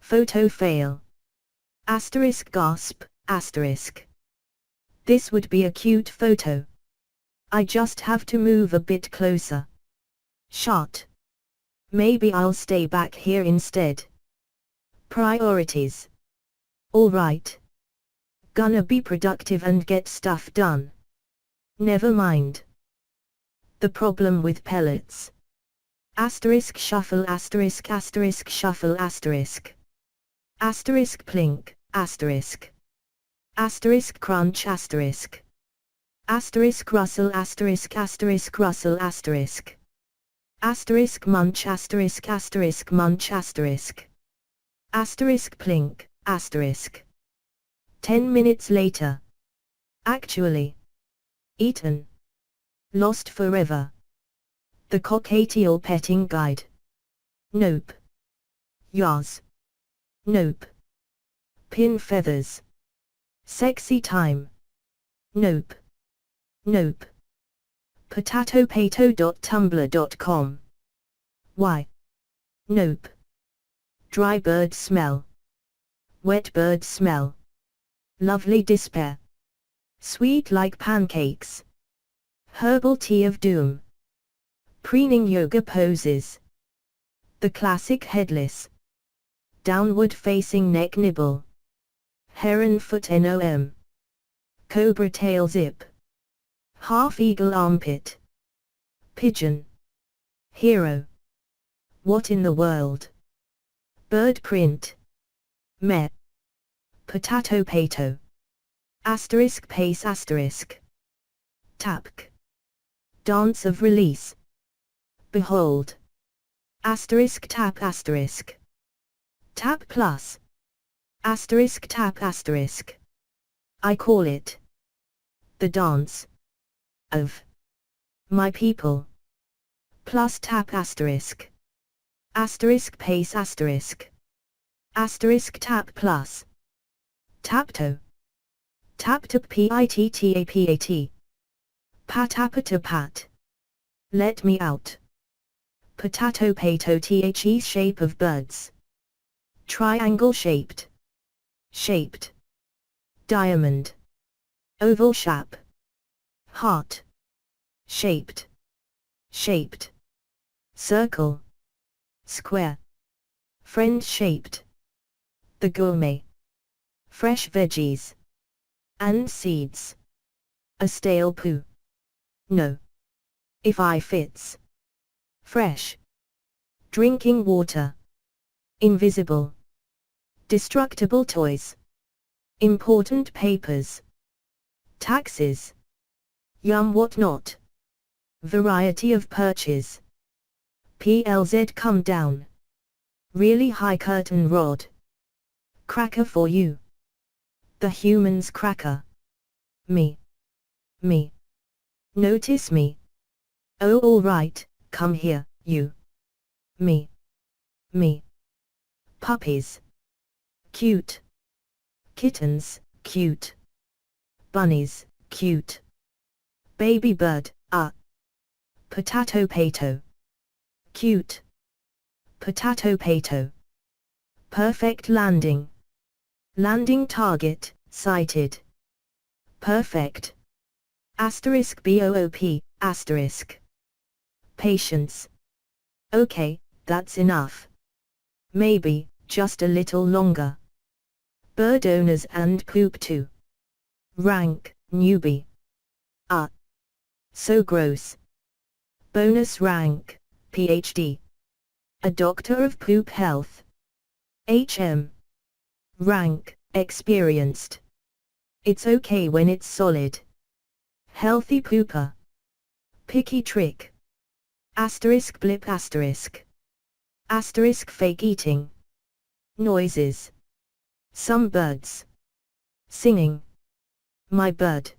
Photo fail. Asterisk gasp, asterisk. This would be a cute photo. I just have to move a bit closer. Shot. Maybe I'll stay back here instead. Priorities. Alright. Gonna be productive and get stuff done. Never mind. The problem with pellets. Asterisk shuffle asterisk asterisk shuffle asterisk. Asterisk plink, asterisk. Asterisk crunch asterisk. Asterisk rustle asterisk asterisk rustle asterisk. Asterisk munch asterisk asterisk munch asterisk. Asterisk plink, asterisk. 10 minutes later. Actually. Eaten. Lost forever. The Cockatiel Petting Guide. Nope. Yas. Nope. Pin feathers. Sexy time. Nope. Nope. potatopato.tumblr.com. Why? Nope. Dry bird smell. Wet bird smell. Lovely despair. Sweet like pancakes. Herbal tea of doom. Preening yoga poses. The classic headless. Downward facing neck nibble. Heron foot NOM. Cobra tail zip. Half eagle armpit. Pigeon. Hero. What in the world? Bird print. Meh. Potato pato. Asterisk pace asterisk. Tapk. Dance of release. Behold. Asterisk tap asterisk. Tap plus. Asterisk tap asterisk. I call it. The dance. Of. My people. Plus tap asterisk. Asterisk pace asterisk. Asterisk tap plus. Tapto. Taptap pittapat. Patapata pat. Let me out. Potato pato the shape of birds. Triangle shaped. Shaped. Diamond. Oval shap. Heart. Shaped. Shaped. Circle. Square. Friend shaped. The gourmet. Fresh veggies. And seeds. A stale poo. No. If I fits. Fresh. Drinking water. Invisible. Destructible toys. Important papers. Taxes. Yum what not. Variety of perches. PLZ come down. Really high curtain rod. Cracker for you. The human's cracker. Me. Me. Notice me. Oh alright, come here, you. Me. Me. Puppies. Cute. Kittens, cute. Bunnies, cute. Baby bird, Potato pato. Cute. Potato pato. Perfect landing. Landing target, sighted. Perfect. Asterisk BOOP, asterisk. Patience. Okay, that's enough. Maybe, just a little longer. Bird owners and poop too. Rank, newbie. So gross. Bonus rank, PhD. A doctor of poop health. HM. Rank, experienced. It's okay when it's solid. Healthy pooper. Picky trick. Asterisk blip asterisk. Asterisk fake eating. Noises. Some birds. Singing. My bird.